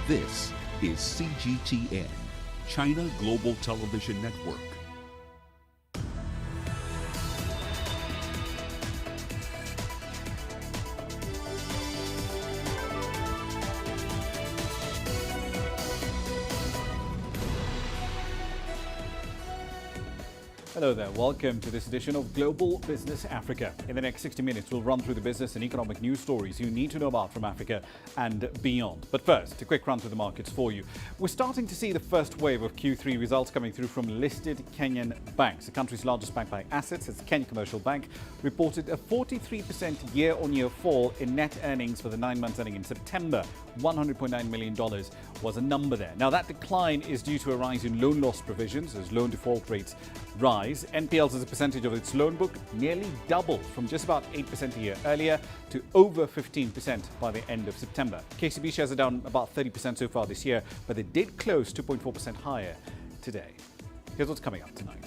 This is CGTN, China Global Television Network. Hello there, welcome to this edition of Global Business Africa. In the next 60 minutes, we'll run through the business and economic news stories you need to know about from Africa and beyond. But first, a quick run through the markets for you. We're starting to see the first wave of Q3 results coming through from listed Kenyan banks. The country's largest bank by assets, its Kenya Commercial Bank, reported a 43% year-on-year fall in net earnings for the 9 months ending in September. $100.9 million was a number there. Now, that decline is due to a rise in loan loss provisions as loan default rates rise. NPLs as a percentage of its loan book nearly doubled from just about 8% a year earlier to over 15% by the end of September. KCB shares are down about 30% so far this year, but they did close 2.4% higher today. Here's what's coming up tonight.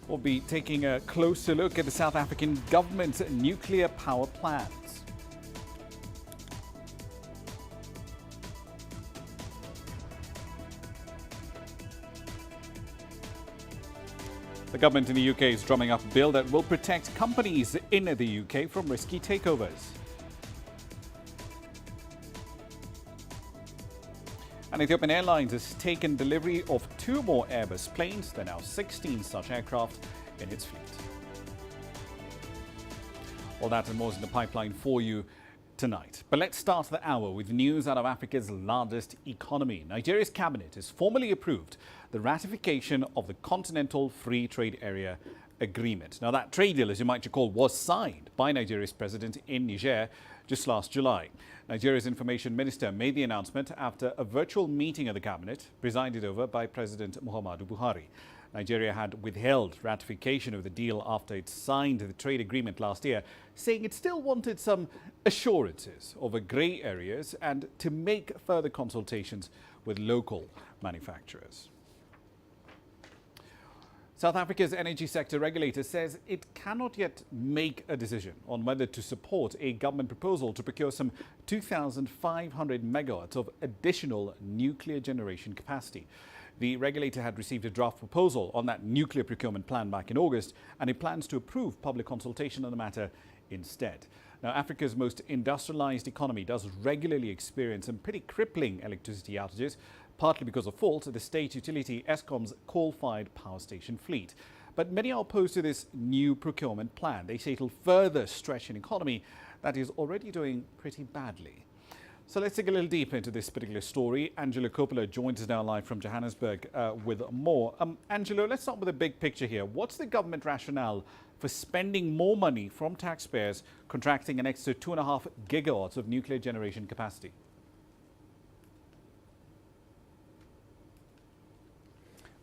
We'll be taking a closer look at the South African government's nuclear power plans. The government in the UK is drumming up a bill that will protect companies in the UK from risky takeovers. And Ethiopian Airlines has taken delivery of 2 more Airbus planes. There are now 16 such aircraft in its fleet. All that and more is in the pipeline for you tonight. But let's start the hour with news out of Africa's largest economy. Nigeria's cabinet has formally approved the ratification of the Continental Free Trade Area Agreement. Now, that trade deal, as you might recall, was signed by Nigeria's president in Niger just last July. Nigeria's information minister made the announcement after a virtual meeting of the cabinet presided over by President Muhammadu Buhari. Nigeria had withheld ratification of the deal after it signed the trade agreement last year, saying it still wanted some assurances over grey areas and to make further consultations with local manufacturers. South Africa's energy sector regulator says it cannot yet make a decision on whether to support a government proposal to procure some 2,500 megawatts of additional nuclear generation capacity. The regulator had received a draft proposal on that nuclear procurement plan back in August, and it plans to approve public consultation on the matter instead. Now, Africa's most industrialized economy does regularly experience some pretty crippling electricity outages, partly because of fault at the state utility Eskom's coal-fired power station fleet. But many are opposed to this new procurement plan. They say it'll further stretch an economy that is already doing pretty badly. So let's dig a little deeper into this particular story. Angelo Coppola joins us now live from Johannesburg with more. Angelo, let's start with the big picture here. What's the government rationale for spending more money from taxpayers contracting an extra 2.5 gigawatts of nuclear generation capacity?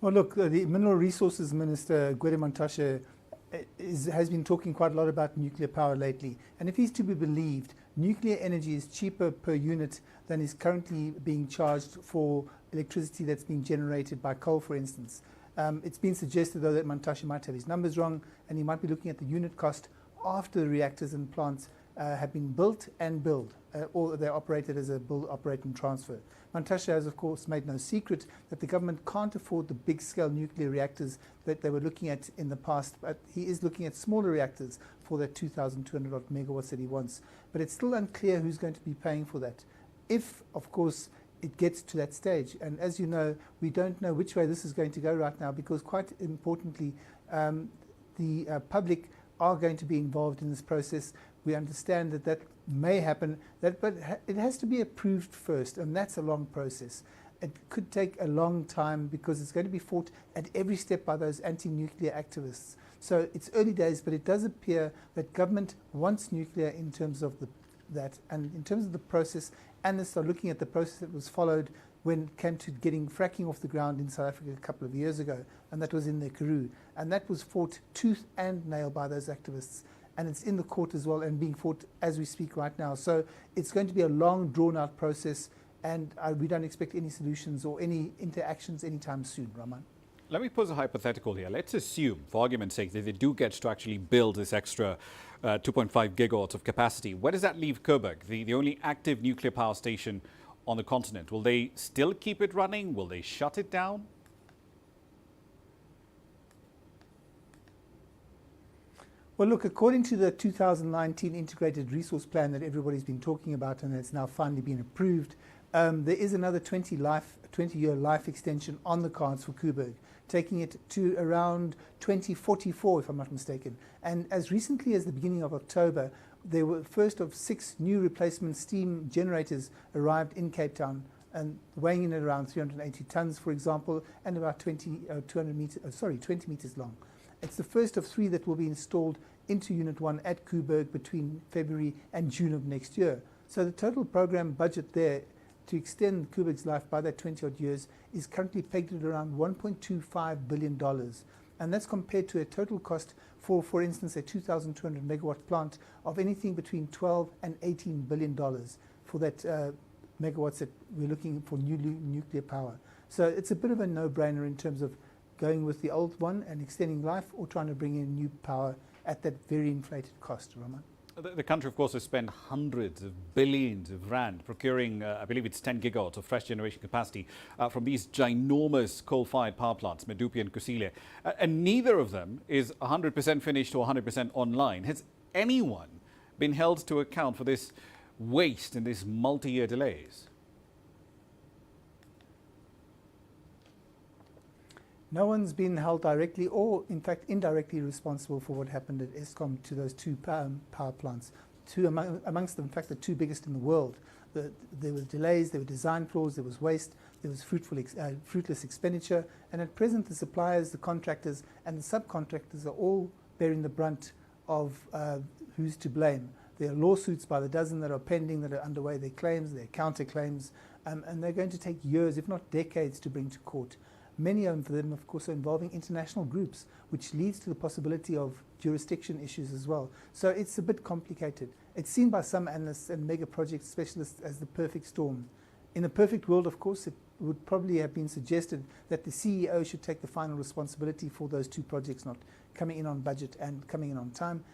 Well, look, the Mineral Resources Minister, Gwede Mantashe, has been talking quite a lot about nuclear power lately. And if he's to be believed, nuclear energy is cheaper per unit than is currently being charged for electricity that's being generated by coal, for instance. It's been suggested, though, that Mantashe might have his numbers wrong, and he might be looking at the unit cost after the reactors and plants have been built and built, or they're operated as a build, operate and transfer. Mantashe has, of course, made no secret that the government can't afford the big-scale nuclear reactors that they were looking at in the past, but he is looking at smaller reactors for that 2,200 odd megawatts that he wants. But it's still unclear who's going to be paying for that, if, of course, it gets to that stage. And as you know, we don't know which way this is going to go right now, because quite importantly, the public are going to be involved in this process. We understand that that may happen, but it has to be approved first, and that's a long process. It could take a long time because it's going to be fought at every step by those anti-nuclear activists. So it's early days, but it does appear that government wants nuclear in terms of that, and in terms of the process. Analysts are looking at the process that was followed when it came to getting fracking off the ground in South Africa a couple of years ago, and that was in the Karoo. And that was fought tooth and nail by those activists. And it's in the court as well and being fought as we speak right now. So it's going to be a long, drawn-out process, and we don't expect any solutions or any interactions anytime soon, Raman. Let me pose a hypothetical here. Let's assume, for argument's sake, that they do get to actually build this extra 2.5 gigawatts of capacity. Where does that leave Coburg, the only active nuclear power station on the continent? Will they still keep it running? Will they shut it down? Well, look, according to the 2019 Integrated Resource Plan that everybody's been talking about and it's now finally been approved, there is another 20-year life extension on the cards for Coburg, taking it to around 2044, if I'm not mistaken. And as recently as the beginning of October, there were first of 6 new replacement steam generators arrived in Cape Town, and weighing in at around 380 tons, for example, and about 20 meters long. It's the first of 3 that will be installed into Unit 1 at Coburg between February and June of next year. So the total program budget there to extend Coburg's life by that 20-odd years is currently pegged at around $1.25 billion. And that's compared to a total cost for instance, a 2,200 megawatt plant of anything between $12 and $18 billion for that megawatts that we're looking for new nuclear power. So it's a bit of a no-brainer in terms of going with the old one and extending life, or trying to bring in new power at that very inflated cost, Ramah. The country, of course, has spent hundreds of billions of rand procuring, I believe it's 10 gigawatts of fresh generation capacity from these ginormous coal-fired power plants, Medupi and Kusile. And neither of them is 100% finished or 100% online. Has anyone been held to account for this waste and this multi-year delays? No one's been held directly or, in fact, indirectly responsible for what happened at Eskom to those 2 power plants. Amongst them, in fact, the 2 biggest in the world. There were delays, there were design flaws, there was waste, there was fruitless expenditure, and at present the suppliers, the contractors and the subcontractors are all bearing the brunt of who's to blame. There are lawsuits by the dozen that are pending, that are underway, their claims, their counterclaims, and they're going to take years, if not decades, to bring to court. Many of them, of course, are involving international groups, which leads to the possibility of jurisdiction issues as well. So it's a bit complicated. It's seen by some analysts and mega project specialists as the perfect storm. In a perfect world, of course, it would probably have been suggested that the CEO should take the final responsibility for those 2 projects not coming in on budget and coming in on time.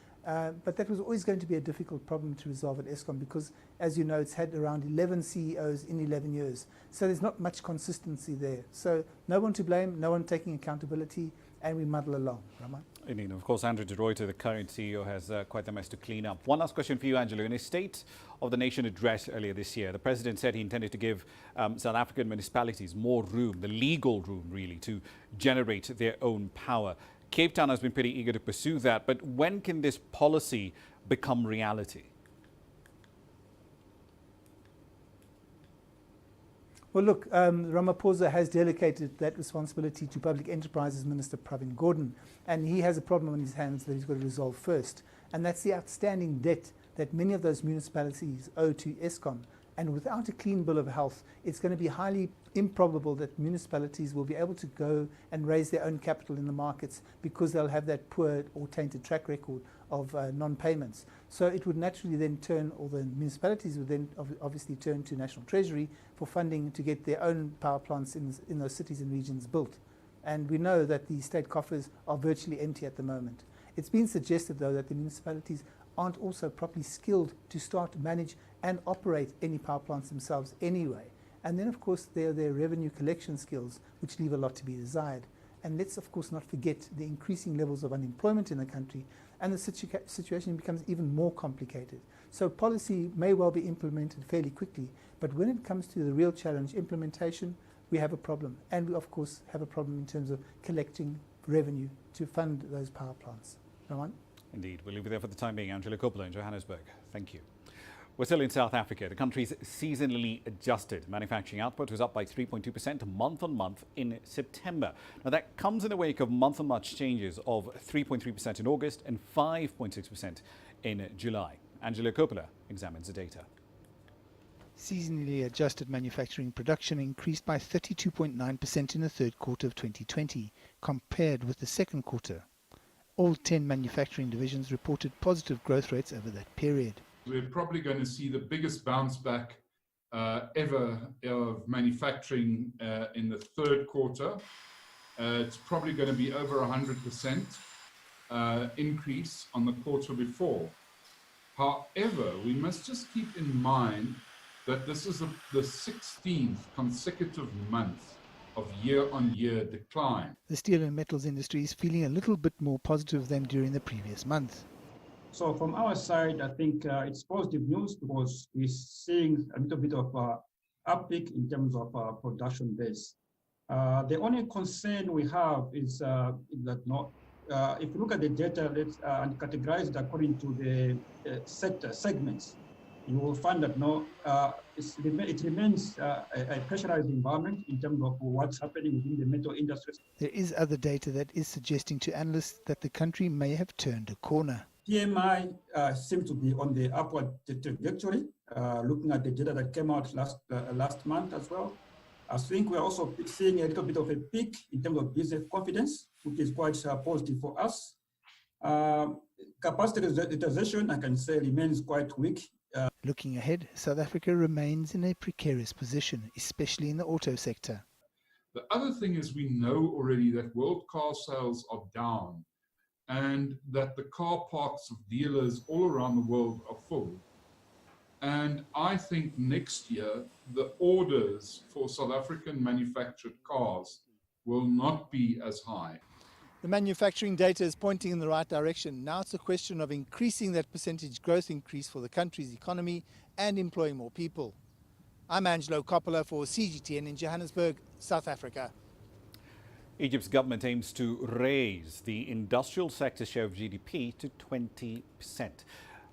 But that was always going to be a difficult problem to resolve at Eskom because, as you know, it's had around 11 CEOs in 11 years. So there's not much consistency there. So no one to blame, no one taking accountability, and we muddle along. Ramah? Indeed. Of course, Andrew de Ruyter, the current CEO, has quite a mess to clean up. One last question for you, Angelo. In his State of the Nation address earlier this year, the President said he intended to give South African municipalities more room, the legal room really, to generate their own power. Cape Town has been pretty eager to pursue that, but when can this policy become reality? Well, look, Ramaphosa has delegated that responsibility to Public Enterprises Minister Pravin Gordhan, and he has a problem on his hands that he's got to resolve first, and that's the outstanding debt that many of those municipalities owe to Eskom. And without a clean bill of health, it's going to be highly improbable that municipalities will be able to go and raise their own capital in the markets because they'll have that poor or tainted track record of non-payments. So it would naturally then turn, or the municipalities would then obviously turn to National Treasury for funding to get their own power plants in those cities and regions built. And we know that the state coffers are virtually empty at the moment. It's been suggested, though, that the municipalities aren't also properly skilled to start, manage and operate any power plants themselves anyway. And then, of course, there are their revenue collection skills, which leave a lot to be desired. And let's, of course, not forget the increasing levels of unemployment in the country, and the situation becomes even more complicated. So policy may well be implemented fairly quickly, but when it comes to the real challenge, implementation, we have a problem. And we, of course, have a problem in terms of collecting revenue to fund those power plants. Ramon? Indeed. We'll leave it there for the time being. Angela Coppola in Johannesburg. Thank you. We're still in South Africa. The country's seasonally adjusted manufacturing output was up by 3.2% month on month in September. Now that comes in the wake of month-on-month changes of 3.3% in August and 5.6% in July. Angela Coppola examines the data. Seasonally adjusted manufacturing production increased by 32.9% in the third quarter of 2020 compared with the second quarter. All 10 manufacturing divisions reported positive growth rates over that period. We're probably going to see the biggest bounce back ever of manufacturing in the third quarter. It's probably going to be over 100%. increase on the quarter before. However, we must just keep in mind that this is the 16th consecutive month of year-on-year decline. The steel and metals industry is feeling a little bit more positive than during the previous month. So from our side, I think it's positive news because we're seeing a little bit of uptick in terms of production base. The only concern we have is that if you look at the data and categorize it according to the sector segments, you will find that it remains a pressurized environment in terms of what's happening within the metal industry. There is other data that is suggesting to analysts that the country may have turned a corner. PMI seems to be on the upward trajectory, looking at the data that came out last month as well. I think we're also seeing a little bit of a peak in terms of business confidence, which is quite positive for us. Capacity utilization, I can say, remains quite weak. Looking ahead, South Africa remains in a precarious position, especially in the auto sector. The other thing is we know already that world car sales are down and that the car parks of dealers all around the world are full. And I think next year, the orders for South African manufactured cars will not be as high. The manufacturing data is pointing in the right direction. Now it's a question of increasing that percentage growth increase for the country's economy and employing more people. I'm Angelo Coppola for CGTN in Johannesburg, South Africa. Egypt's government aims to raise the industrial sector share of GDP to 20%.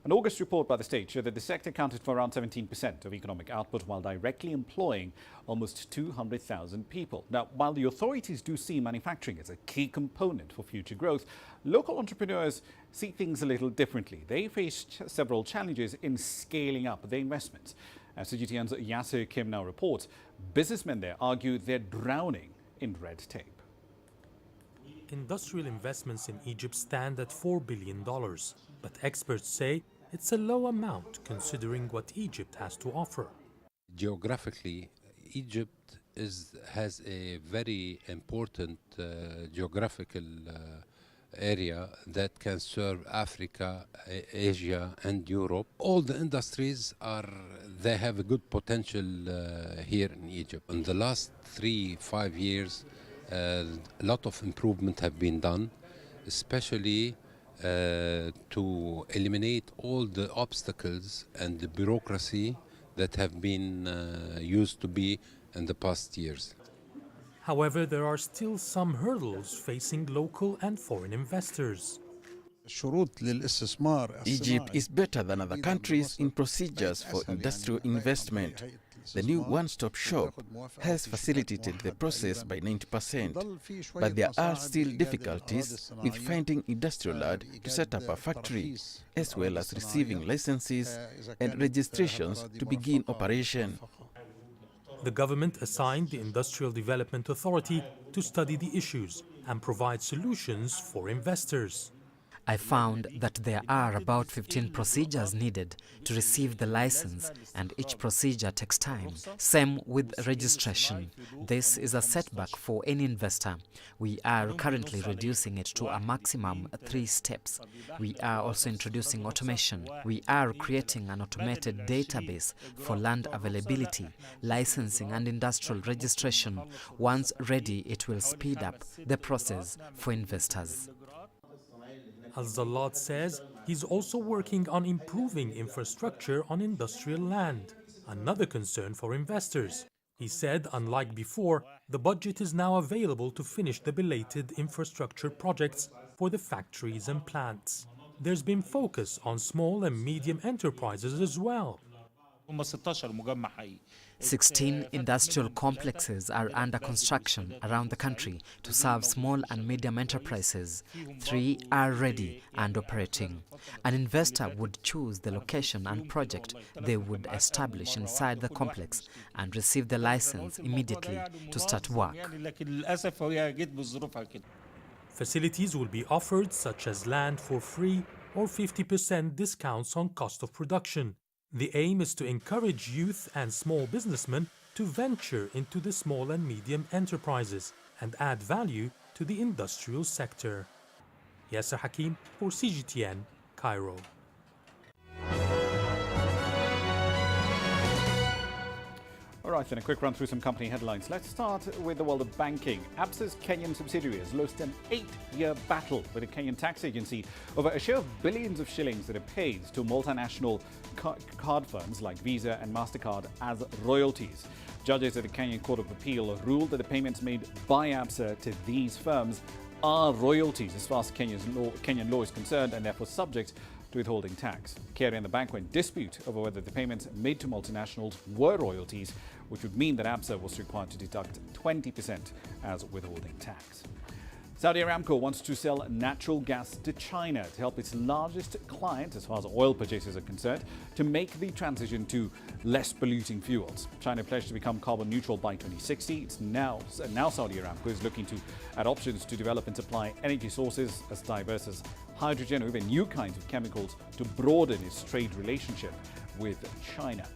An August report by the state showed that the sector accounted for around 17% of economic output while directly employing almost 200,000 people. Now, while the authorities do see manufacturing as a key component for future growth, local entrepreneurs see things a little differently. They face several challenges in scaling up their investments. As CGTN's Yasser Kim now reports, businessmen there argue they're drowning in red tape. Industrial investments in Egypt stand at $4 billion, but experts say it's a low amount considering what Egypt has to offer. Geographically, Egypt has a very important geographical area that can serve Africa, Asia and Europe. All the industries they have a good potential here in Egypt. In the last 3-5 years, a lot of improvement have been done, especially to eliminate all the obstacles and the bureaucracy that have been used to be in the past years. However, there are still some hurdles facing local and foreign investors. Egypt is better than other countries in procedures for industrial investment. The new one-stop shop has facilitated the process by 90%, but there are still difficulties with finding industrial land to set up a factory, as well as receiving licenses and registrations to begin operation. The government assigned the Industrial Development Authority to study the issues and provide solutions for investors. I found that there are about 15 procedures needed to receive the license, and each procedure takes time. Same with registration. This is a setback for any investor. We are currently reducing it to a maximum 3 steps. We are also introducing automation. We are creating an automated database for land availability, licensing and industrial registration. Once ready, it will speed up the process for investors. Al-Zallat says he's also working on improving infrastructure on industrial land, another concern for investors. He said, unlike before, the budget is now available to finish the belated infrastructure projects for the factories and plants. There's been focus on small and medium enterprises as well. 16 industrial complexes are under construction around the country to serve small and medium enterprises. 3 are ready and operating. An investor would choose the location and project they would establish inside the complex and receive the license immediately to start work. Facilities will be offered such as land for free or 50% discounts on cost of production. The aim is to encourage youth and small businessmen to venture into the small and medium enterprises and add value to the industrial sector. Yasser Hakim for CGTN, Cairo. All right, then a quick run through some company headlines. Let's start with the world of banking. ABSA's Kenyan subsidiary has lost an 8-year battle with the Kenyan tax agency over a share of billions of shillings that are paid to multinational card firms like Visa and MasterCard as royalties. Judges at the Kenyan Court of Appeal ruled that the payments made by ABSA to these firms are royalties as far as Kenyan law is concerned, and therefore subject to withholding tax. KRA and the bank were in dispute over whether the payments made to multinationals were royalties, which would mean that ABSA was required to deduct 20% as withholding tax. Saudi Aramco wants to sell natural gas to China to help its largest client, as far as oil purchases are concerned, to make the transition to less polluting fuels. China pledged to become carbon neutral by 2060. It's now Saudi Aramco is looking at options to develop and supply energy sources as diverse as hydrogen or even new kinds of chemicals to broaden its trade relationship with China.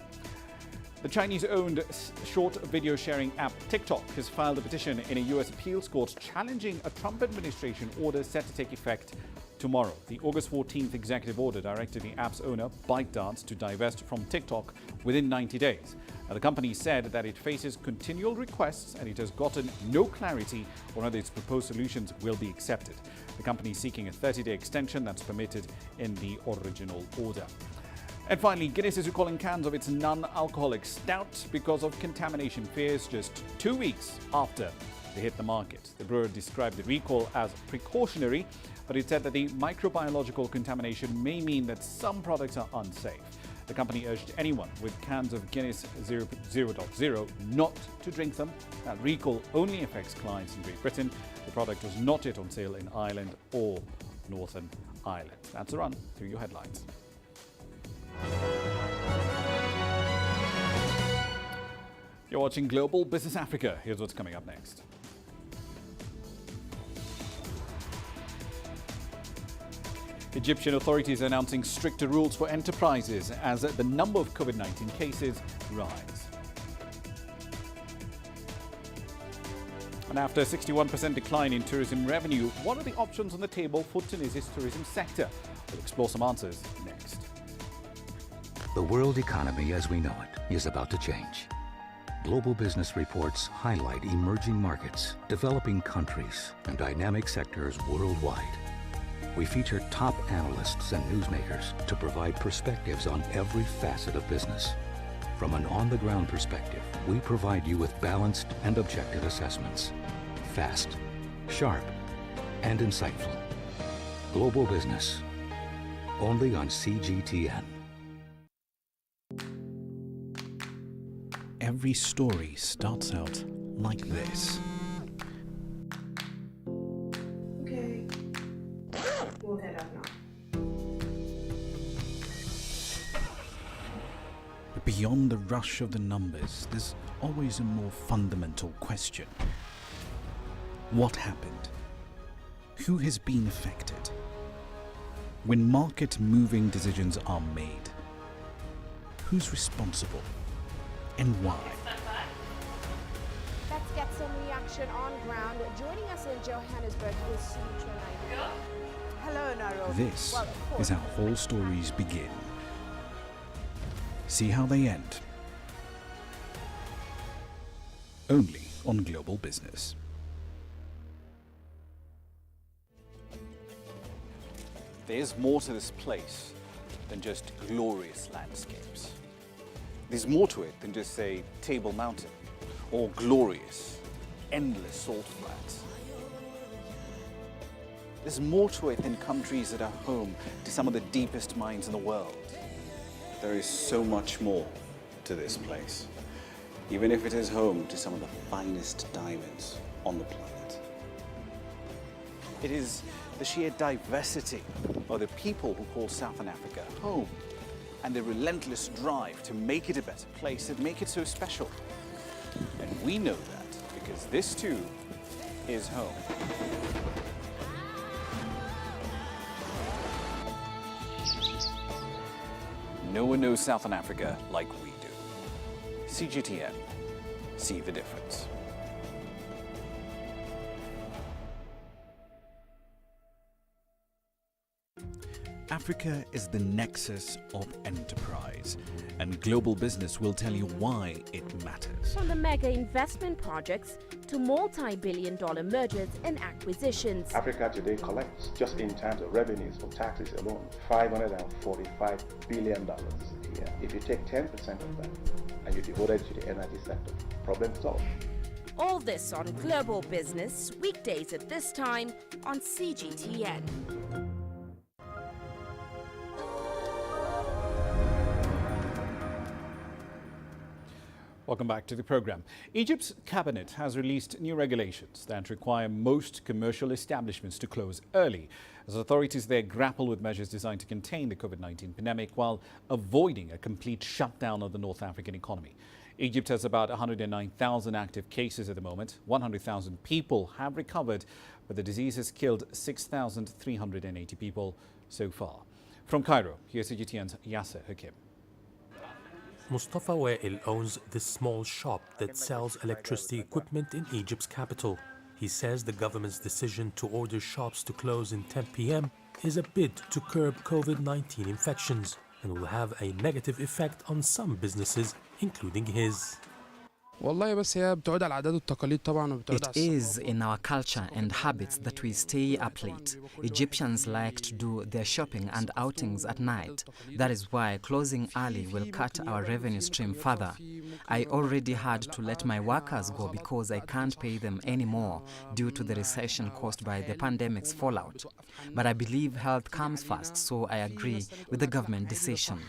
The Chinese-owned short video sharing app TikTok has filed a petition in a U.S. appeals court challenging a Trump administration order set to take effect tomorrow. The August 14th executive order directed the app's owner, ByteDance, to divest from TikTok within 90 days. Now, the company said that it faces continual requests and it has gotten no clarity on whether its proposed solutions will be accepted. The company is seeking a 30-day extension that's permitted in the original order. And finally, Guinness is recalling cans of its non-alcoholic stout because of contamination fears just 2 weeks after they hit the market. The brewer described the recall as precautionary, but it said that the microbiological contamination may mean that some products are unsafe. The company urged anyone with cans of Guinness 0.0 not to drink them. That recall only affects clients in Great Britain. The product was not yet on sale in Ireland or Northern Ireland. That's a run through your headlines. You're watching Global Business Africa. Here's what's coming up next. Egyptian authorities are announcing stricter rules for enterprises as the number of COVID-19 cases rise. And after a 61% decline in tourism revenue, what are the options on the table for Tunisia's tourism sector? We'll explore some answers next. The world economy as we know it is about to change. Global business reports highlight emerging markets, developing countries, and dynamic sectors worldwide. We feature top analysts and newsmakers to provide perspectives on every facet of business. From an on-the-ground perspective, we provide you with balanced and objective assessments. Fast, sharp, and insightful. Global Business. Only on CGTN. Every story starts out like this. Okay. We'll head up now. But beyond the rush of the numbers, there's always a more fundamental question. What happened? Who has been affected? When market-moving decisions are made, who's responsible? And why? Let's get some reaction on ground. Joining us in Johannesburg is Sutra Nairobi. Hello, Nairobi. This is how whole stories begin. See how they end. Only on Global Business. There's more to this place than just glorious landscapes. There's more to it than just, say, Table Mountain or glorious, endless salt flats. There's more to it than countries that are home to some of the deepest mines in the world. There is so much more to this place, even if it is home to some of the finest diamonds on the planet. It is the sheer diversity of the people who call Southern Africa home, and the relentless drive to make it a better place that make it so special. And we know that because this too is home. No one knows Southern Africa like we do. CGTN, see the difference. Africa is the nexus of enterprise, and global business will tell you why it matters. From the mega investment projects to multi-billion-dollar mergers and acquisitions. Africa today collects, just in terms of revenues for taxes alone, $545 billion a year. If you take 10% of that and you devote it to the energy sector, problem solved. All this on Global Business, weekdays at this time on CGTN. Welcome back to the program. Egypt's cabinet has released new regulations that require most commercial establishments to close early, as authorities there grapple with measures designed to contain the COVID-19 pandemic while avoiding a complete shutdown of the North African economy. Egypt has about 109,000 active cases at the moment. 100,000 people have recovered, but the disease has killed 6,380 people so far. From Cairo, here's CGTN's Yasser Hakim. Mustafa Wael owns this small shop that sells electricity equipment in Egypt's capital. He says the government's decision to order shops to close in 10 p.m. is a bid to curb COVID-19 infections and will have a negative effect on some businesses, including his. It is in our culture and habits that we stay up late. Egyptians like to do their shopping and outings at night. That is why closing early will cut our revenue stream further. I already had to let my workers go because I can't pay them anymore due to the recession caused by the pandemic's fallout. But I believe health comes first, so I agree with the government decision.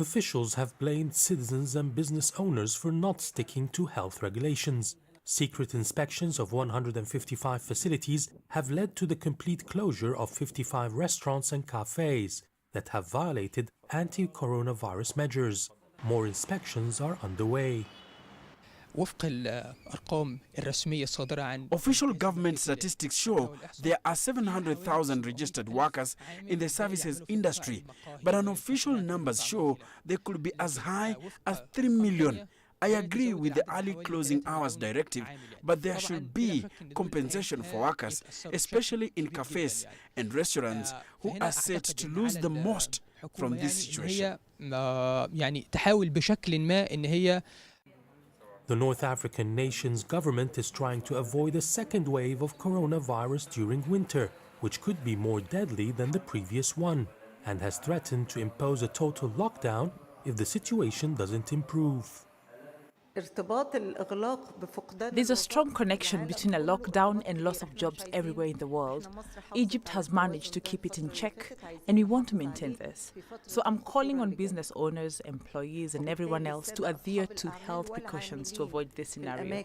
Officials have blamed citizens and business owners for not sticking to health regulations. Secret inspections of 155 facilities have led to the complete closure of 55 restaurants and cafes that have violated anti-coronavirus measures. More inspections are underway. Official government statistics show there are 700,000 registered workers in the services industry, but unofficial numbers show they could be as high as 3 million. I agree with the early closing hours directive, but there should be compensation for workers, especially in cafes and restaurants who are set to lose the most from this situation. The North African nation's government is trying to avoid a second wave of coronavirus during winter, which could be more deadly than the previous one, and has threatened to impose a total lockdown if the situation doesn't improve. There's a strong connection between a lockdown and loss of jobs everywhere in the world. Egypt has managed to keep it in check, and we want to maintain this. So I'm calling on business owners, employees, and everyone else to adhere to health precautions to avoid this scenario.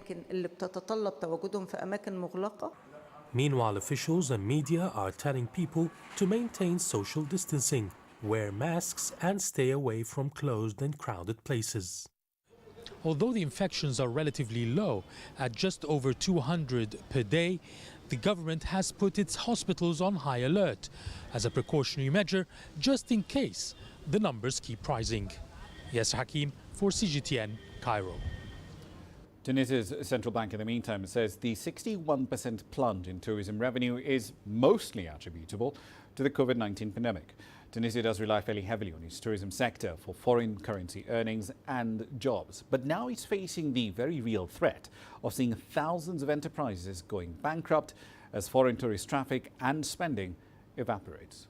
Meanwhile, officials and media are telling people to maintain social distancing, wear masks, and stay away from closed and crowded places. Although the infections are relatively low, at just over 200 per day, the government has put its hospitals on high alert as a precautionary measure, just in case the numbers keep rising. Yasser Hakim for CGTN, Cairo. Tunisia's central bank, in the meantime, says the 61% plunge in tourism revenue is mostly attributable to the COVID-19 pandemic. Tunisia does rely fairly heavily on its tourism sector for foreign currency earnings and jobs. But now it's facing the very real threat of seeing thousands of enterprises going bankrupt as foreign tourist traffic and spending evaporates.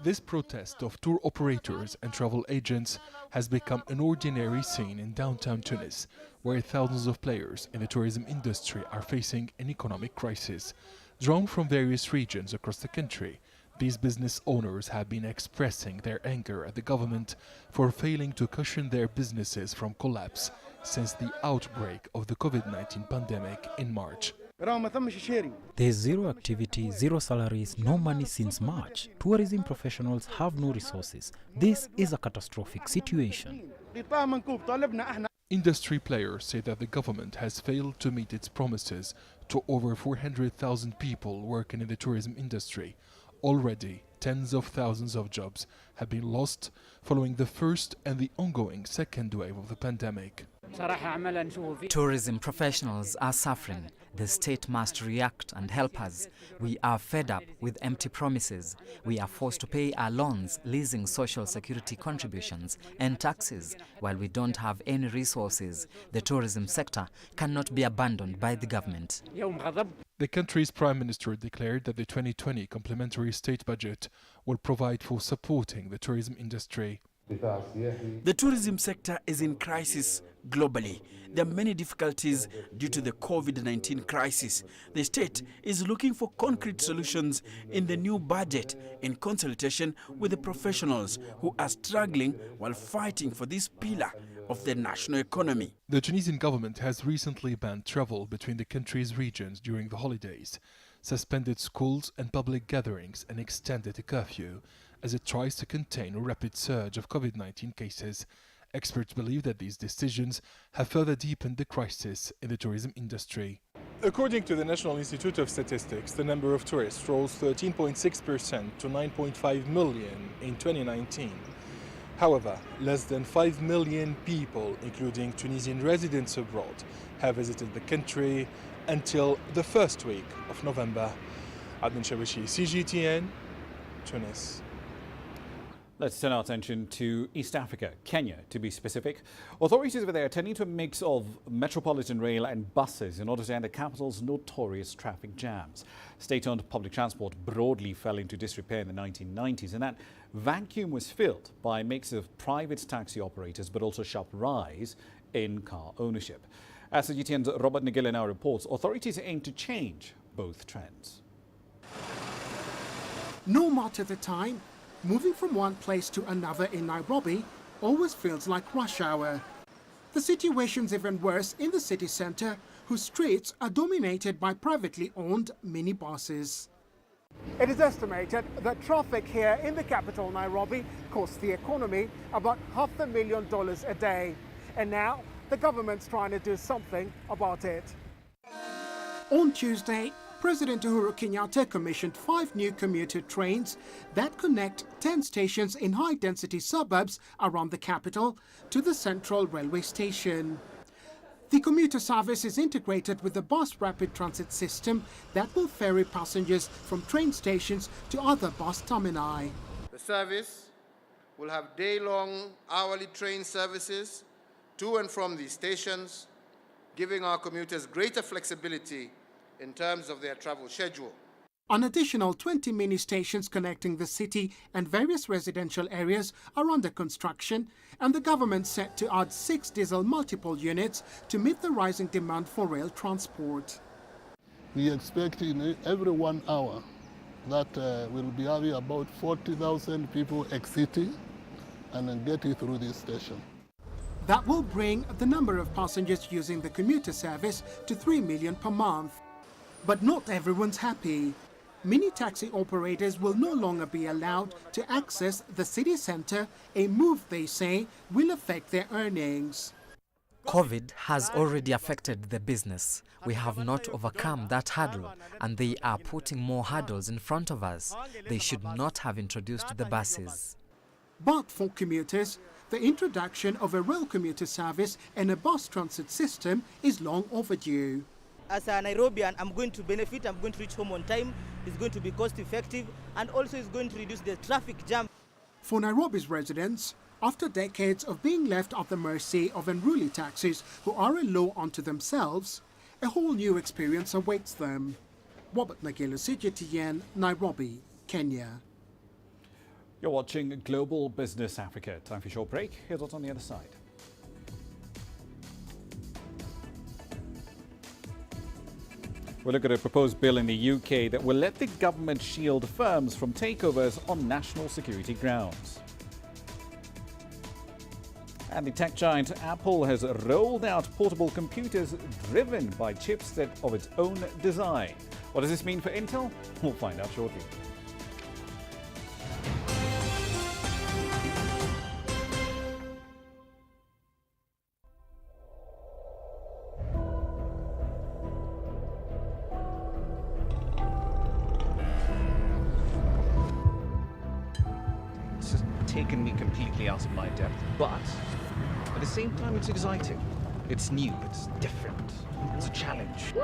This protest of tour operators and travel agents has become an ordinary scene in downtown Tunis, where thousands of players in the tourism industry are facing an economic crisis. Drawn from various regions across the country, these business owners have been expressing their anger at the government for failing to cushion their businesses from collapse since the outbreak of the COVID-19 pandemic in March. There's zero activity, zero salaries, no money since March. Tourism professionals have no resources. This is a catastrophic situation. Industry players say that the government has failed to meet its promises to over 400,000 people working in the tourism industry. Already, tens of thousands of jobs have been lost following the first and the ongoing second wave of the pandemic. Tourism professionals are suffering. The state must react and help us. We are fed up with empty promises. We are forced to pay our loans, leasing social security contributions and taxes. While we don't have any resources, the tourism sector cannot be abandoned by the government. The country's Prime Minister declared that the 2020 complementary state budget will provide for supporting the tourism industry. The tourism sector is in crisis globally. There are many difficulties due to the COVID-19 crisis. The state is looking for concrete solutions in the new budget in consultation with the professionals who are struggling while fighting for this pillar of the national economy. The Tunisian government has recently banned travel between the country's regions during the holidays, suspended schools and public gatherings, and extended a curfew as it tries to contain a rapid surge of COVID-19 cases. Experts believe that these decisions have further deepened the crisis in the tourism industry. According to the National Institute of Statistics, the number of tourists rose 13.6% to 9.5 million in 2019. However, less than 5 million people, including Tunisian residents abroad, have visited the country until the first week of November. Adnan Shawishi, CGTN, Tunis. Let's turn our attention to East Africa, Kenya to be specific. Authorities over there are turning to a mix of metropolitan rail and buses in order to end the capital's notorious traffic jams. State-owned public transport broadly fell into disrepair in the 1990s, and that vacuum was filled by a mix of private taxi operators but also a sharp rise in car ownership. As CGTN's Robert Nagila now reports, authorities aim to change both trends. No matter the time, moving from one place to another in Nairobi always feels like rush hour. The situation's even worse in the city centre, whose streets are dominated by privately owned minibuses. It is estimated that traffic here in the capital, Nairobi, costs the economy about $500,000 a day. And now, the government's trying to do something about it. On Tuesday, President Uhuru Kenyatta commissioned 5 new commuter trains that connect 10 stations in high-density suburbs around the capital to the central railway station. The commuter service is integrated with the bus rapid transit system that will ferry passengers from train stations to other bus termini. The service will have day-long hourly train services to and from these stations, giving our commuters greater flexibility in terms of their travel schedule. An additional 20 mini stations connecting the city and various residential areas are under construction, and the government set to add 6 diesel multiple units to meet the rising demand for rail transport. We expect in every 1 hour that we'll be having about 40,000 people exiting and then getting through this station. That will bring the number of passengers using the commuter service to 3 million per month. But not everyone's happy. Many taxi operators will no longer be allowed to access the city centre, a move they say will affect their earnings. COVID has already affected the business. We have not overcome that hurdle, and they are putting more hurdles in front of us. They should not have introduced the buses. But for commuters, the introduction of a rail commuter service and a bus transit system is long overdue. As a Nairobian, I'm going to benefit, I'm going to reach home on time, it's going to be cost effective, and also it's going to reduce the traffic jam. For Nairobi's residents, after decades of being left at the mercy of unruly taxis who are a law unto themselves, a whole new experience awaits them. Robert Nagila, CGTN, Nairobi, Kenya. You're watching Global Business Africa. Time for a short break. Here's what's on the other side. We'll look at a proposed bill in the UK that will let the government shield firms from takeovers on national security grounds. And the tech giant Apple has rolled out portable computers driven by chips of its own design. What does this mean for Intel? We'll find out shortly. Taken me completely out of my depth, but at the same time it's exciting. It's new, it's different, it's a challenge.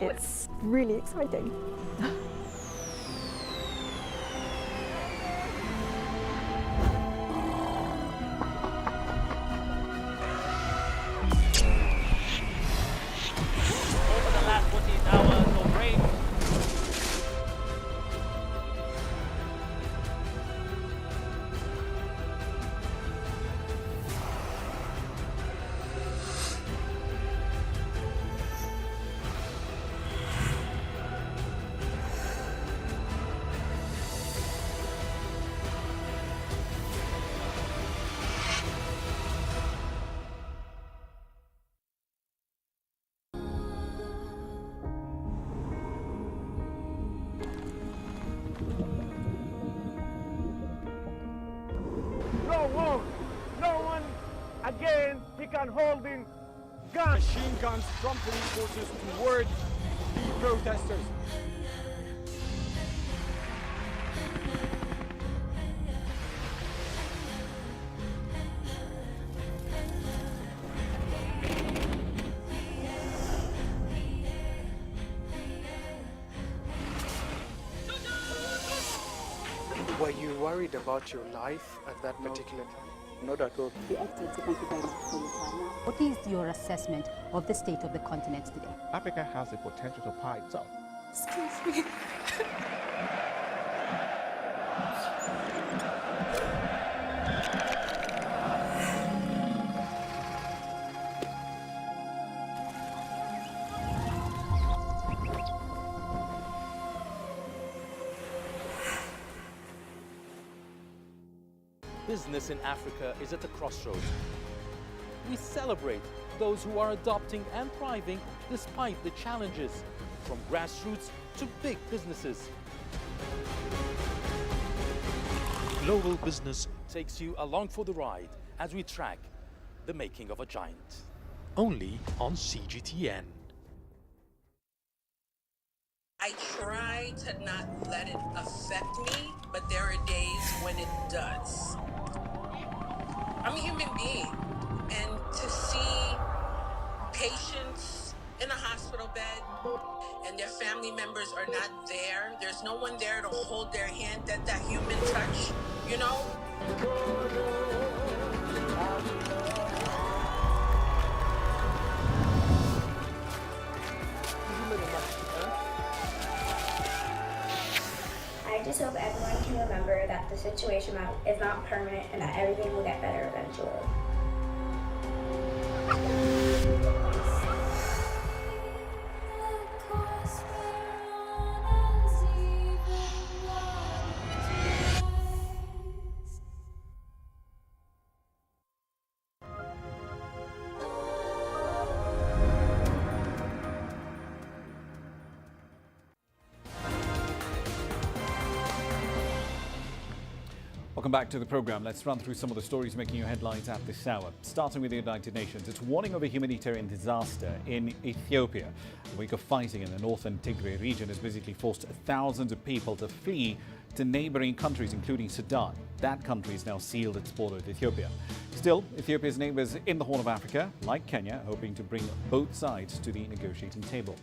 It's really exciting. Over the last 14 hours of rain. No one again began holding guns. Machine guns from police forces toward the protesters. Were you worried about your life at that particular time? Not at all. The Excellency, thank you very much for your time. What is your assessment of the state of the continent today? Africa has the potential to power itself. Excuse me. Business in Africa is at a crossroads. We celebrate those who are adopting and thriving despite the challenges, from grassroots to big businesses. Global Business takes you along for the ride as we track the making of a giant. Only on CGTN. I try to not let it affect me, but there are days when it does. I'm a human being, and to see patients in a hospital bed and their family members are not there, there's no one there to hold their hand, that human touch, you know? I just hope everyone can remember that the situation is not permanent and that everything will get better eventually. Welcome back to the program. Let's run through some of the stories making your headlines at this hour. Starting with the United Nations, it's warning of a humanitarian disaster in Ethiopia. A week of fighting in the northern Tigray region has basically forced thousands of people to flee to neighboring countries, including Sudan. That country has now sealed its border with Ethiopia. Still, Ethiopia's neighbors in the Horn of Africa, like Kenya, hoping to bring both sides to the negotiating table.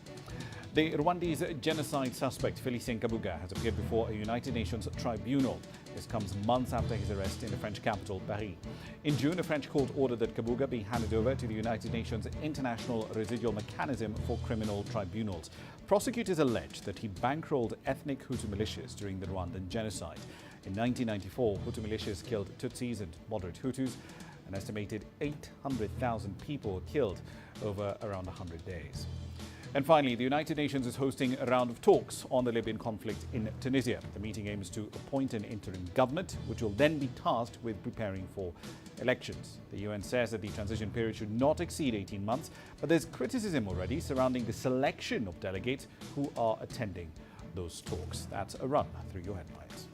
The Rwandese genocide suspect Felicien Kabuga has appeared before a United Nations tribunal. This comes months after his arrest in the French capital, Paris. In June, a French court ordered that Kabuga be handed over to the United Nations International Residual Mechanism for Criminal Tribunals. Prosecutors allege that he bankrolled ethnic Hutu militias during the Rwandan genocide. In 1994, Hutu militias killed Tutsis and moderate Hutus. An estimated 800,000 people were killed over around 100 days. And finally, the United Nations is hosting a round of talks on the Libyan conflict in Tunisia. The meeting aims to appoint an interim government, which will then be tasked with preparing for elections. The UN says that the transition period should not exceed 18 months, but there's criticism already surrounding the selection of delegates who are attending those talks. That's a run through your headlines.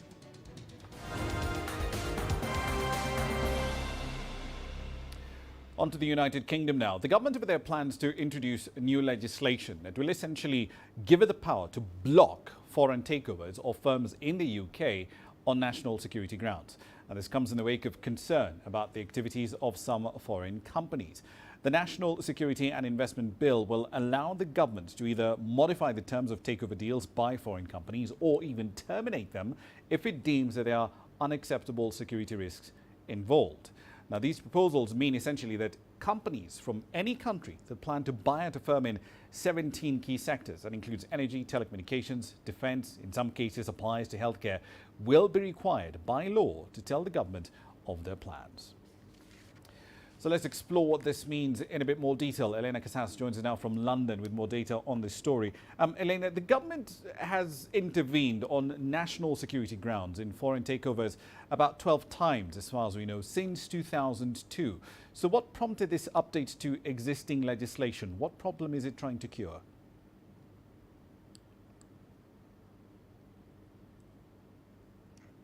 On to the United Kingdom now. The government over there plans to introduce new legislation that will essentially give it the power to block foreign takeovers of firms in the UK on national security grounds. And this comes in the wake of concern about the activities of some foreign companies. The National Security and Investment Bill will allow the government to either modify the terms of takeover deals by foreign companies or even terminate them if it deems that there are unacceptable security risks involved. Now, these proposals mean essentially that companies from any country that plan to buy out a firm in 17 key sectors, that includes energy, telecommunications, defense, in some cases applies to healthcare, will be required by law to tell the government of their plans. So let's explore what this means in a bit more detail. Elena Casas joins us now from London with more data on this story. Elena, the government has intervened on national security grounds in foreign takeovers about 12 times, as far as we know, since 2002. So what prompted this update to existing legislation? What problem is it trying to cure?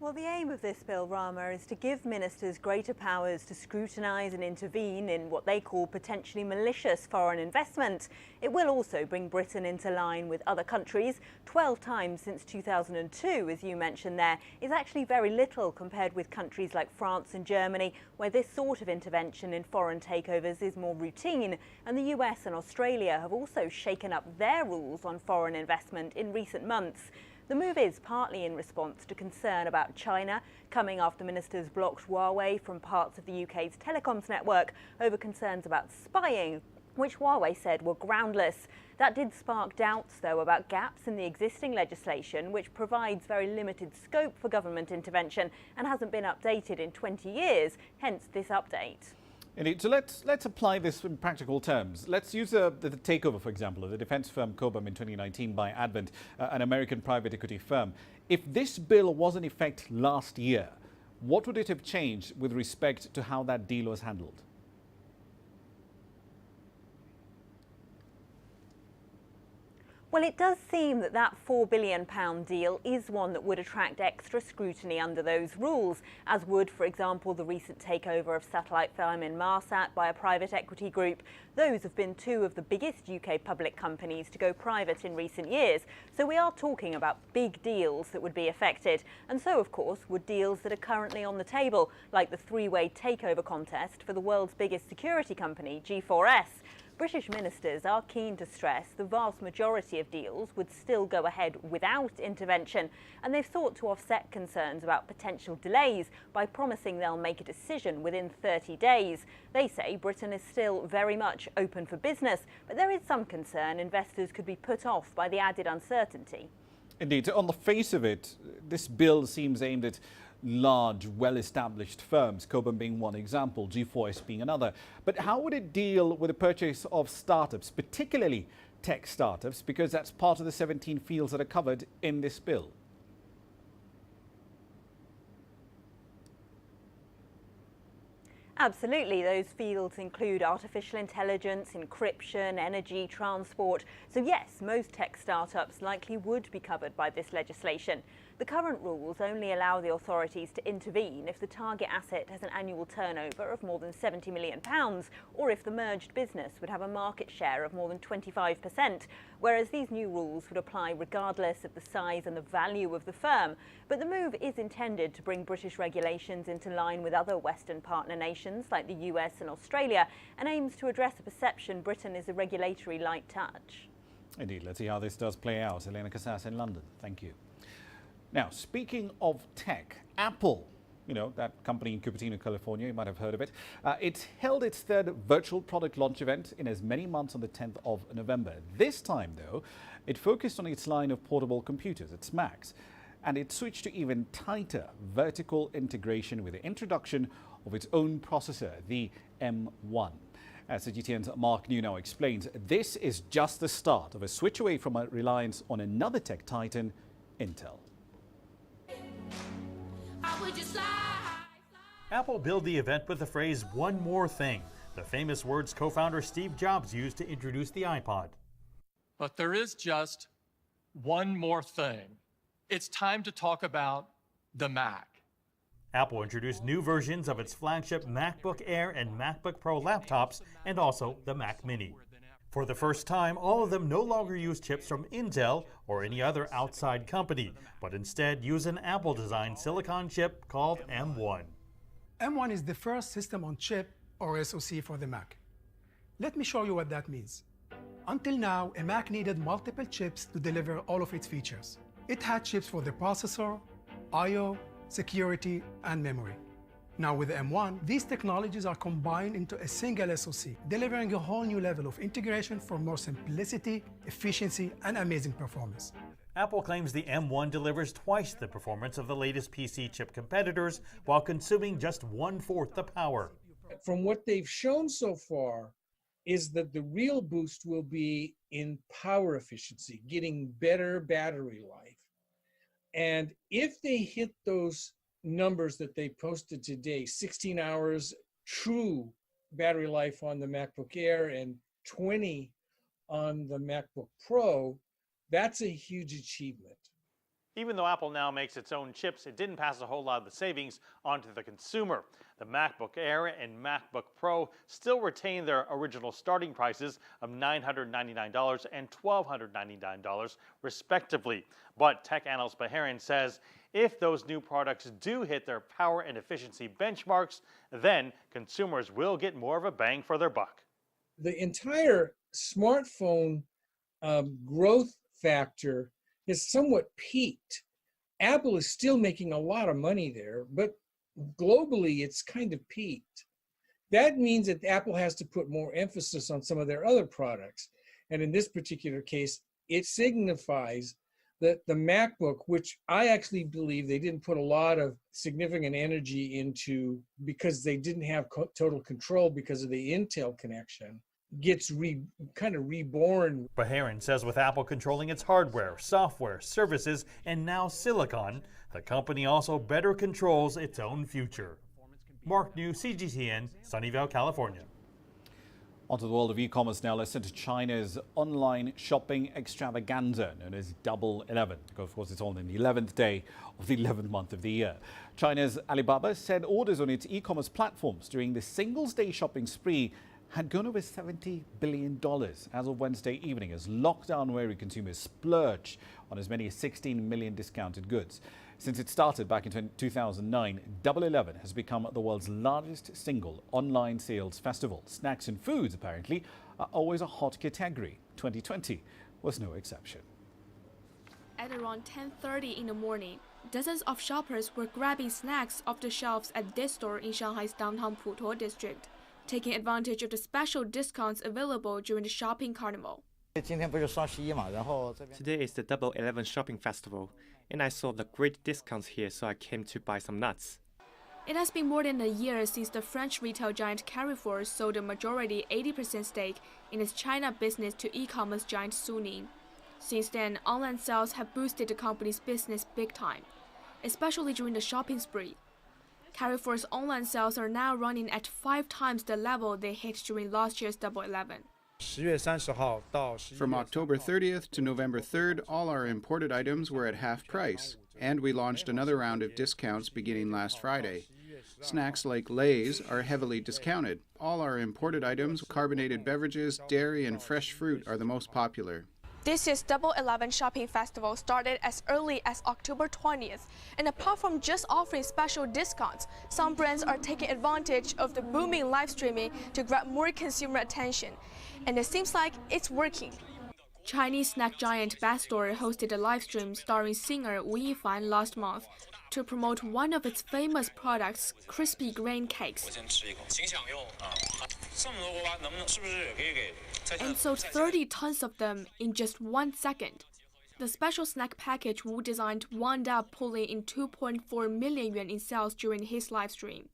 Well, the aim of this bill, Ramah, is to give ministers greater powers to scrutinise and intervene in what they call potentially malicious foreign investment. It will also bring Britain into line with other countries. 12 times since 2002, as you mentioned there, is actually very little compared with countries like France and Germany, where this sort of intervention in foreign takeovers is more routine. And the US and Australia have also shaken up their rules on foreign investment in recent months. The move is partly in response to concern about China, coming after ministers blocked Huawei from parts of the UK's telecoms network over concerns about spying, which Huawei said were groundless. That did spark doubts, though, about gaps in the existing legislation, which provides very limited scope for government intervention and hasn't been updated in 20 years, hence this update. Indeed. So let's apply this in practical terms. Let's use the takeover, for example, of the defense firm Cobham in 2019 by Advent, an American private equity firm. If this bill was in effect last year, what would it have changed with respect to how that deal was handled? Well, it does seem that that £4 billion deal is one that would attract extra scrutiny under those rules, as would, for example, the recent takeover of satellite firm Inmarsat by a private equity group. Those have been two of the biggest UK public companies to go private in recent years. So we are talking about big deals that would be affected. And so, of course, would deals that are currently on the table, like the three-way takeover contest for the world's biggest security company, G4S. British ministers are keen to stress the vast majority of deals would still go ahead without intervention, and they've sought to offset concerns about potential delays by promising they'll make a decision within 30 days. They say Britain is still very much open for business, but there is some concern investors could be put off by the added uncertainty. Indeed, on the face of it, this bill seems aimed at large, well-established firms, Cobham being one example, G4S being another. But how would it deal with the purchase of startups, particularly tech startups, because that's part of the 17 fields that are covered in this bill? Absolutely. Those fields include artificial intelligence, encryption, energy, transport. So yes, most tech startups likely would be covered by this legislation. The current rules only allow the authorities to intervene if the target asset has an annual turnover of more than £70 million, or if the merged business would have a market share of more than 25%, whereas these new rules would apply regardless of the size and the value of the firm. But the move is intended to bring British regulations into line with other Western partner nations like the US and Australia, and aims to address a perception Britain is a regulatory light touch. Indeed. Let's see how this does play out. Elena Casas in London. Thank you. Now, speaking of tech, Apple, you know, that company in Cupertino, California, you might have heard of it. It held its third virtual product launch event in as many months on the 10th of November. This time, though, it focused on its line of portable computers, its Macs, and it switched to even tighter vertical integration with the introduction of its own processor, the M1. As CGTN's Mark New now explains, this is just the start of a switch away from a reliance on another tech titan, Intel. Apple billed the event with the phrase, "one more thing," the famous words co-founder Steve Jobs used to introduce the iPod. But there is just one more thing. It's time to talk about the Mac. Apple introduced new versions of its flagship MacBook Air and MacBook Pro laptops, and also the Mac Mini. For the first time, all of them no longer use chips from Intel or any other outside company, but instead use an Apple-designed silicon chip called M1. M1 is the first system on chip or SoC for the Mac. Let me show you what that means. Until now, a Mac needed multiple chips to deliver all of its features. It had chips for the processor, I/O, security, and memory. Now with the M1, these technologies are combined into a single SoC, delivering a whole new level of integration for more simplicity, efficiency, and amazing performance. Apple claims the M1 delivers twice the performance of the latest PC chip competitors while consuming just 1/4 the power. From what they've shown so far is that the real boost will be in power efficiency, getting better battery life. And if they hit those numbers that they posted today, 16 hours true battery life on the MacBook Air and 20 on the MacBook Pro, that's a huge achievement. Even though Apple now makes its own chips, it didn't pass a whole lot of the savings onto the consumer. The MacBook Air and MacBook Pro still retain their original starting prices of $999 and $1,299 respectively. But tech analyst Baharin says if those new products do hit their power and efficiency benchmarks, then consumers will get more of a bang for their buck. The entire smartphone growth factor has somewhat peaked. Apple is still making a lot of money there, but globally it's kind of peaked. That means that Apple has to put more emphasis on some of their other products. And in this particular case, it signifies that the MacBook, which I actually believe they didn't put a lot of significant energy into because they didn't have total control because of the Intel connection, gets kind of reborn. Baharin says with Apple controlling its hardware, software, services, and now silicon, the company also better controls its own future. Mark New, CGTN, Sunnyvale, California. Onto the world of e-commerce now. Let's turn to China's online shopping extravaganza known as Double 11. Of course, it's on the 11th day of the 11th month of the year. China's Alibaba said orders on its e-commerce platforms during the Singles' Day shopping spree had gone over $70 billion as of Wednesday evening as lockdown-weary consumers splurge on as many as 16 million discounted goods. Since it started back in 2009, Double 11 has become the world's largest single online sales festival. Snacks and foods, apparently, are always a hot category. 2020 was no exception. At around 10:30 in the morning, dozens of shoppers were grabbing snacks off the shelves at this store in Shanghai's downtown Putuo district, taking advantage of the special discounts available during the shopping carnival. Today is the Double 11 shopping festival, and I saw the great discounts here, so I came to buy some nuts. It has been more than a year since the French retail giant Carrefour sold a majority 80% stake in its China business to e-commerce giant Suning. Since then, online sales have boosted the company's business big time, especially during the shopping spree. Carrefour's online sales are now running at 5 times the level they hit during last year's Double 11. From October 30th to November 3rd, all our imported items were at half price, and we launched another round of discounts beginning last Friday. Snacks like Lay's are heavily discounted. All our imported items, carbonated beverages, dairy, and fresh fruit are the most popular. This year's Double 11 shopping festival started as early as October 20th, and apart from just offering special discounts, some brands are taking advantage of the booming live streaming to grab more consumer attention, and it seems like it's working. Chinese snack giant Bastore hosted a live stream starring singer Wu Yifan last month to promote one of its famous products, crispy grain cakes, and sold 30 tons of them in just 1 second. The special snack package Wu designed wound up pulling in 2.4 million yuan in sales during his live stream.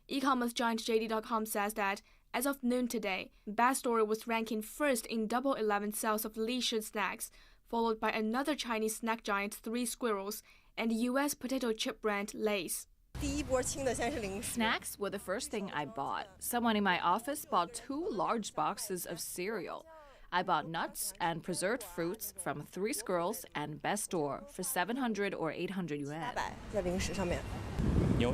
E-commerce giant JD.com says that as of noon today, Bastore was ranking first in Double 11 sales of leisure snacks, followed by another Chinese snack giant Three Squirrels and US potato chip brand Lay's. Snacks were the first thing I bought. Someone in my office bought 2 large boxes of cereal. I bought nuts and preserved fruits from Three Squirrels and Bastore for 700 or 800 yuan.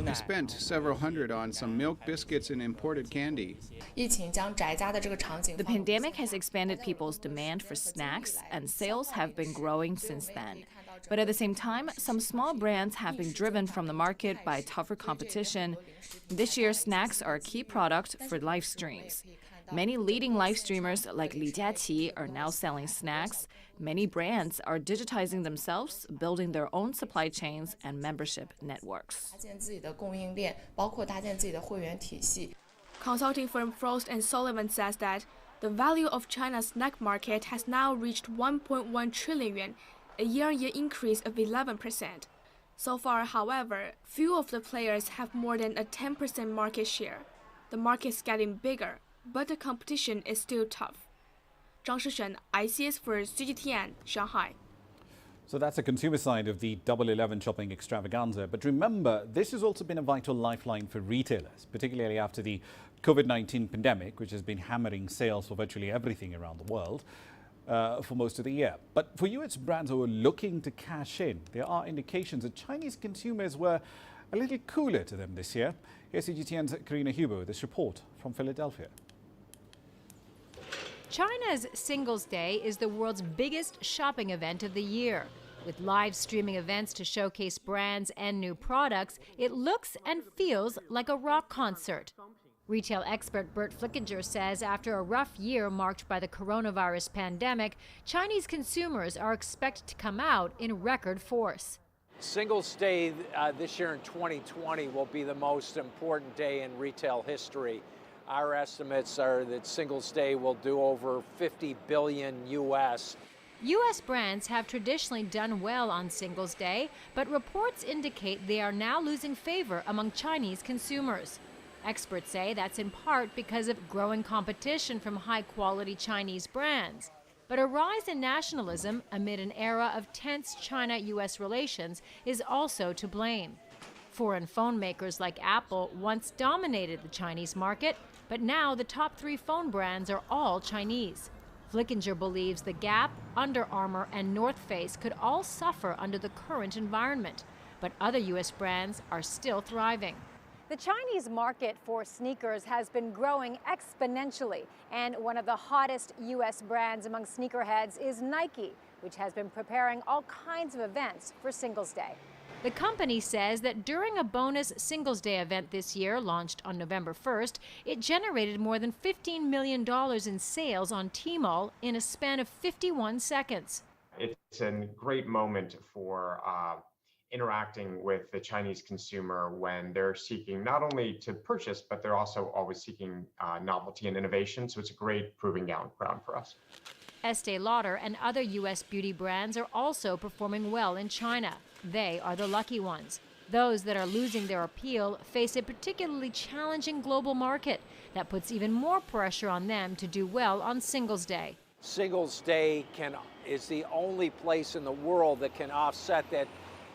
I spent several hundred on some milk, biscuits, and imported candy. The pandemic has expanded people's demand for snacks, and sales have been growing since then. But at the same time, some small brands have been driven from the market by tougher competition. This year, snacks are a key product for live streams. Many leading live streamers like Li Jiaqi are now selling snacks. Many brands are digitizing themselves, building their own supply chains and membership networks. Consulting firm Frost & Sullivan says that the value of China's snack market has now reached 1.1 trillion yuan, a year-on-year increase of 11%. So far, however, few of the players have more than a 10% market share. The market is getting bigger, but the competition is still tough. Zhang Shishen, ICS for CGTN, Shanghai. So that's the consumer side of the Double 11 shopping extravaganza. But remember, this has also been a vital lifeline for retailers, particularly after the COVID-19 pandemic, which has been hammering sales for virtually everything around the world for most of the year. But for US brands who are looking to cash in, there are indications that Chinese consumers were a little cooler to them this year. Here's CGTN's Karina Huber with this report from Philadelphia. China's Singles Day is the world's biggest shopping event of the year. With live streaming events to showcase brands and new products, it looks and feels like a rock concert. Retail expert Bert Flickinger says after a rough year marked by the coronavirus pandemic, Chinese consumers are expected to come out in record force. Singles Day this year in 2020 will be the most important day in retail history. Our estimates are that Singles Day will do over $50 billion US. U.S. brands have traditionally done well on Singles Day, but reports indicate they are now losing favor among Chinese consumers. Experts say that's in part because of growing competition from high-quality Chinese brands. But a rise in nationalism amid an era of tense China-U.S. relations is also to blame. Foreign phone makers like Apple once dominated the Chinese market, but now the top 3 phone brands are all Chinese. Flickinger believes the Gap, Under Armour, and North Face could all suffer under the current environment, but other U.S. brands are still thriving. The Chinese market for sneakers has been growing exponentially, and one of the hottest U.S. brands among sneakerheads is Nike, which has been preparing all kinds of events for Singles Day. The company says that during a bonus Singles Day event this year, launched on November 1st, it generated more than $15 million in sales on Tmall in a span of 51 seconds. It's a great moment for interacting with the Chinese consumer when they're seeking not only to purchase, but they're also always seeking novelty and innovation. So it's a great proving ground for us. Estee Lauder and other U.S. beauty brands are also performing well in China. They are the lucky ones. Those that are losing their appeal face a particularly challenging global market that puts even more pressure on them to do well on Singles Day. Singles Day is the only place in the world that can offset that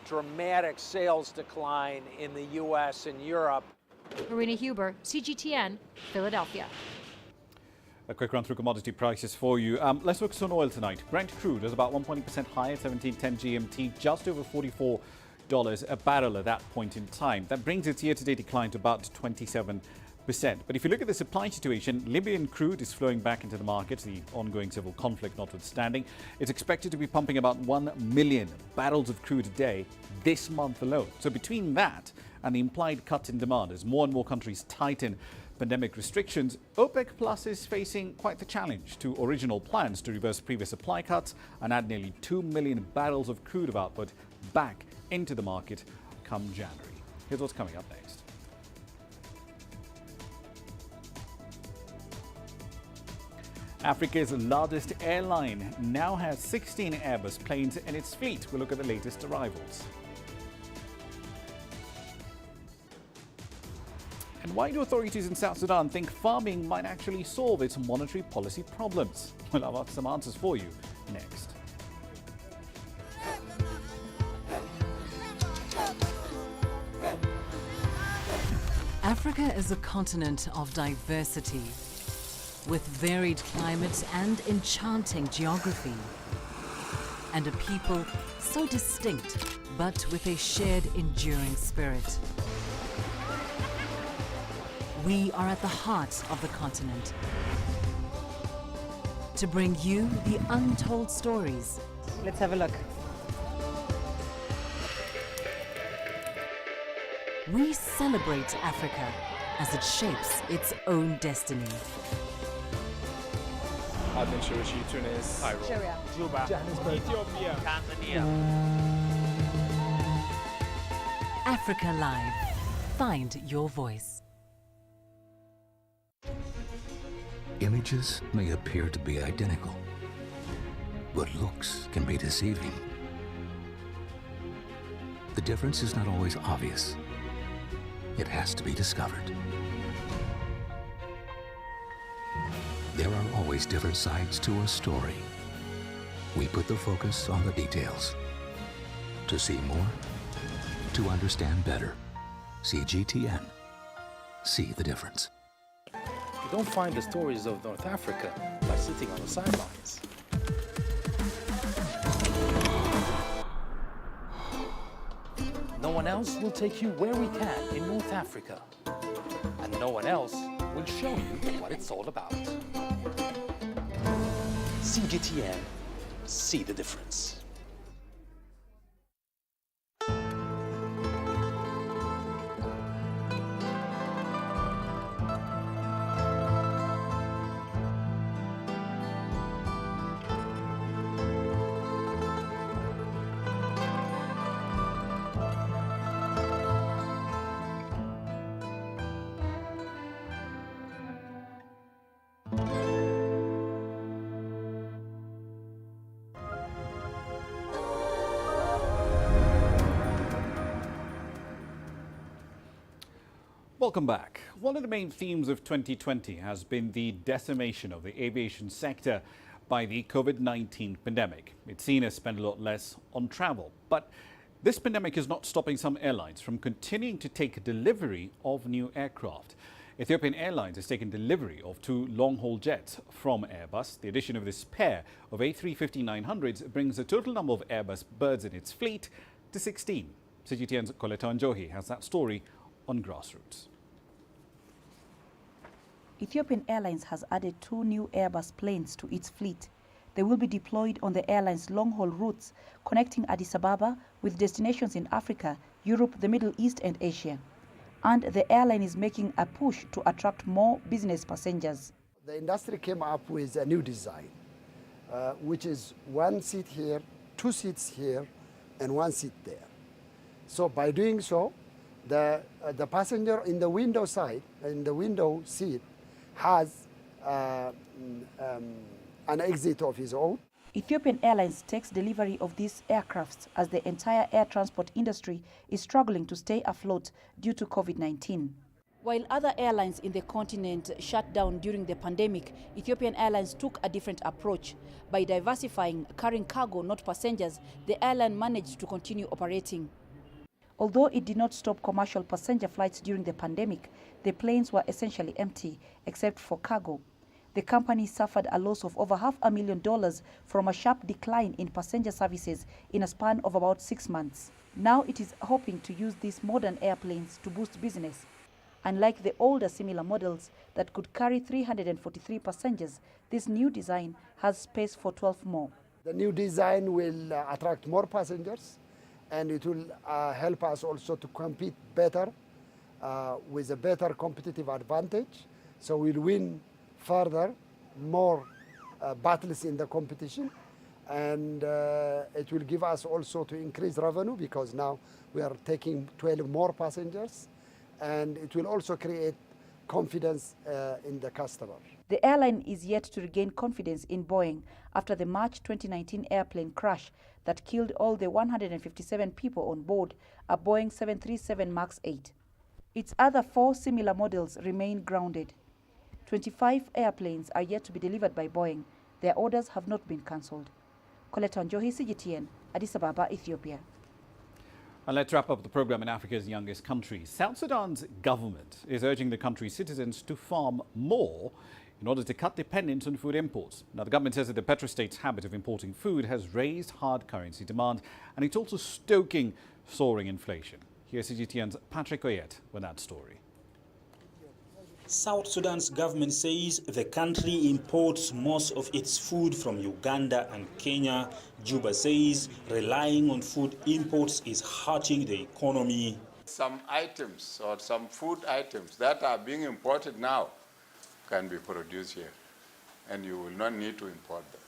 dramatic sales decline in the U.S. and Europe. Karina Huber, CGTN, Philadelphia. A quick run through commodity prices for you. Let's focus on oil tonight. Brent crude is about 1.0% higher at 17.10 GMT, just over $44 a barrel at that point in time. That brings its year-to-date decline to about 27%. But if you look at the supply situation, Libyan crude is flowing back into the market, the ongoing civil conflict notwithstanding. It's expected to be pumping about 1 million barrels of crude a day this month alone. So between that and the implied cut in demand as more and more countries tighten pandemic restrictions, OPEC Plus is facing quite the challenge to original plans to reverse previous supply cuts and add nearly 2 million barrels of crude of output back into the market come January. Here's what's coming up next. Africa's largest airline now has 16 Airbus planes in its fleet. We'll look at the latest arrivals. And why do authorities in South Sudan think farming might actually solve its monetary policy problems? Well, I've got some answers for you next. Africa is a continent of diversity, with varied climates and enchanting geography, and a people so distinct, but with a shared enduring spirit. We are at the heart of the continent to bring you the untold stories. Let's have a look. We celebrate Africa as it shapes its own destiny. Djibouti, Tunis, Syria, Juba, Johannesburg, Ethiopia, Tanzania. Africa Live. Find your voice. Images may appear to be identical, but looks can be deceiving. The difference is not always obvious. It has to be discovered. There are always different sides to a story. We put the focus on the details. To see more, to understand better. CGTN. See the difference. You don't find the stories of North Africa by sitting on the sidelines. No one else will take you where we can in North Africa. And no one else will show you what it's all about. CGTN, see the difference. Welcome back. One of the main themes of 2020 has been the decimation of the aviation sector by the COVID-19 pandemic. It's seen us spend a lot less on travel. But this pandemic is not stopping some airlines from continuing to take delivery of new aircraft. Ethiopian Airlines has taken delivery of 2 long-haul jets from Airbus. The addition of this pair of A350-900s brings the total number of Airbus birds in its fleet to 16. CGTN's Coletta Njohi has that story on Grassroots. Ethiopian Airlines has added 2 new Airbus planes to its fleet. They will be deployed on the airline's long-haul routes connecting Addis Ababa with destinations in Africa, Europe, the Middle East and Asia. And the airline is making a push to attract more business passengers. The industry came up with a new design, which is 1 seat here, 2 seats here, and 1 seat there. So by doing so, the passenger in the window side, in the window seat, has an exit of his own. Ethiopian Airlines takes delivery of these aircrafts as the entire air transport industry is struggling to stay afloat due to COVID-19. While other airlines in the continent shut down during the pandemic, Ethiopian Airlines took a different approach. By diversifying, carrying cargo, not passengers, the airline managed to continue operating. Although it did not stop commercial passenger flights during the pandemic, the planes were essentially empty, except for cargo. The company suffered a loss of over $500,000 from a sharp decline in passenger services in a span of about 6 months. Now it is hoping to use these modern airplanes to boost business. Unlike the older similar models that could carry 343 passengers, this new design has space for 12 more. The new design will attract more passengers, and it will help us also to compete better with a better competitive advantage. So we'll win further, more battles in the competition, and it will give us also to increase revenue because now we are taking 12 more passengers, and it will also create confidence in the customer. The airline is yet to regain confidence in Boeing after the March 2019 airplane crash that killed all the 157 people on board a Boeing 737 MAX 8. Its other 4 similar models remain grounded. 25 airplanes are yet to be delivered by Boeing. Their orders have not been cancelled. Coletta Njohi, CGTN, Addis Ababa, Ethiopia. And let's wrap up the program in Africa's youngest country. South Sudan's government is urging the country's citizens to farm more in order to cut dependence on food imports. Now, the government says that the petrostate's habit of importing food has raised hard currency demand, and it's also stoking soaring inflation. Here's CGTN's Patrick Oyet with that story. South Sudan's government says the country imports most of its food from Uganda and Kenya. Juba says relying on food imports is hurting the economy. Some items or some food items that are being imported now can be produced here. and you will not need to import them.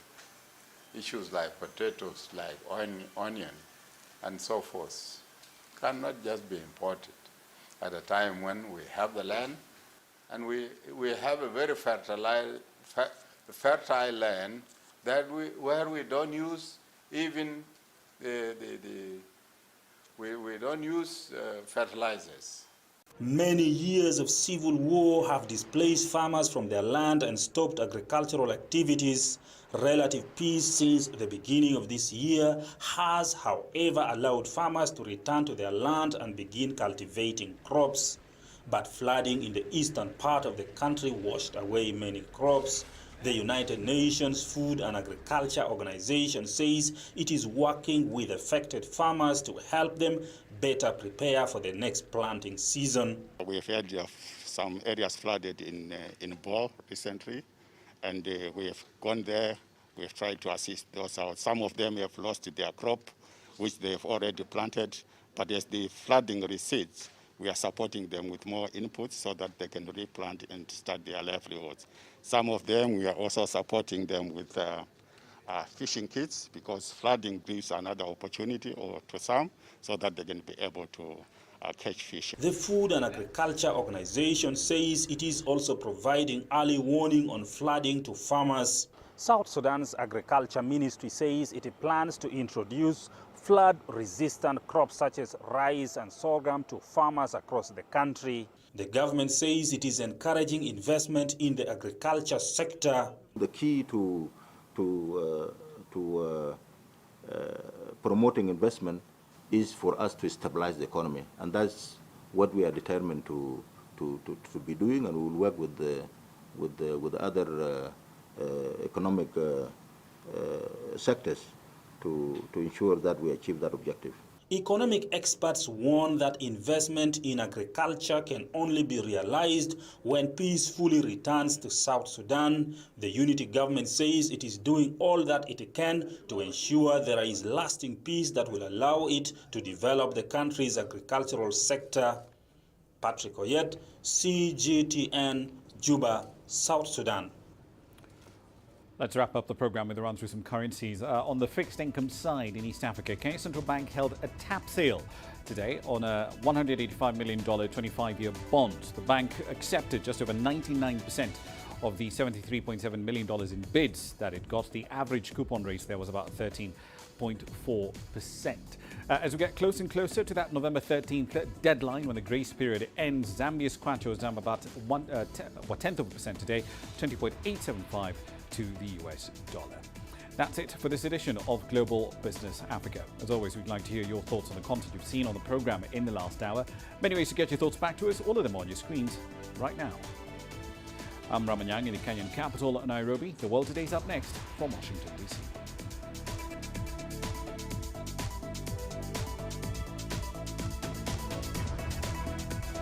Issues like potatoes, like onion, and so forth, cannot just be imported at a time when we have the land, and we have a very fertile land that where we don't use even we don't use fertilizers. Many years of civil war have displaced farmers from their land and stopped agricultural activities. Relative peace since the beginning of this year has, however, allowed farmers to return to their land and begin cultivating crops. But flooding in the eastern part of the country washed away many crops. The United Nations Food and Agriculture Organization says it is working with affected farmers to help them better prepare for the next planting season. We've had some areas flooded in Bo recently, and we have gone there. We have tried to assist those out. Some of them have lost their crop, which they have already planted, but as the flooding recedes, we are supporting them with more inputs so that they can replant and start their livelihoods. Some of them, we are also supporting them with fishing kits, because flooding gives another opportunity to some so that they can be able to catch fish. The Food and Agriculture Organization says it is also providing early warning on flooding to farmers. South Sudan's Agriculture Ministry says it plans to introduce flood-resistant crops such as rice and sorghum to farmers across the country. The government says it is encouraging investment in the agriculture sector. The key to promoting investment is for us to stabilize the economy, and that's what we are determined to be doing, and we will work with the other economic sectors to ensure that we achieve that objective. Economic experts warn that investment in agriculture can only be realized when peace fully returns to South Sudan. The unity government says it is doing all that it can to ensure there is lasting peace that will allow it to develop the country's agricultural sector. Patrick Oyet, CGTN, Juba, South Sudan. Let's wrap up the program with a run through some currencies. On the fixed income side in East Africa, Kenya Central Bank held a tap sale today on a $185 million 25-year bond. The bank accepted just over 99% of the $73.7 million in bids that it got. The average coupon rate there was about 13.4%. As we get closer and closer to that November 13th deadline when the grace period ends, Zambia's kwacha was down about 0.1% today, 20.875 to the US dollar. That's it for this edition of Global Business Africa. As always, we'd like to hear your thoughts on the content you've seen on the program in the last hour. Many ways to get your thoughts back to us, all of them on your screens right now. I'm Ramah Nyang in the Kenyan capital, Nairobi. The World Today's up next from Washington, D.C.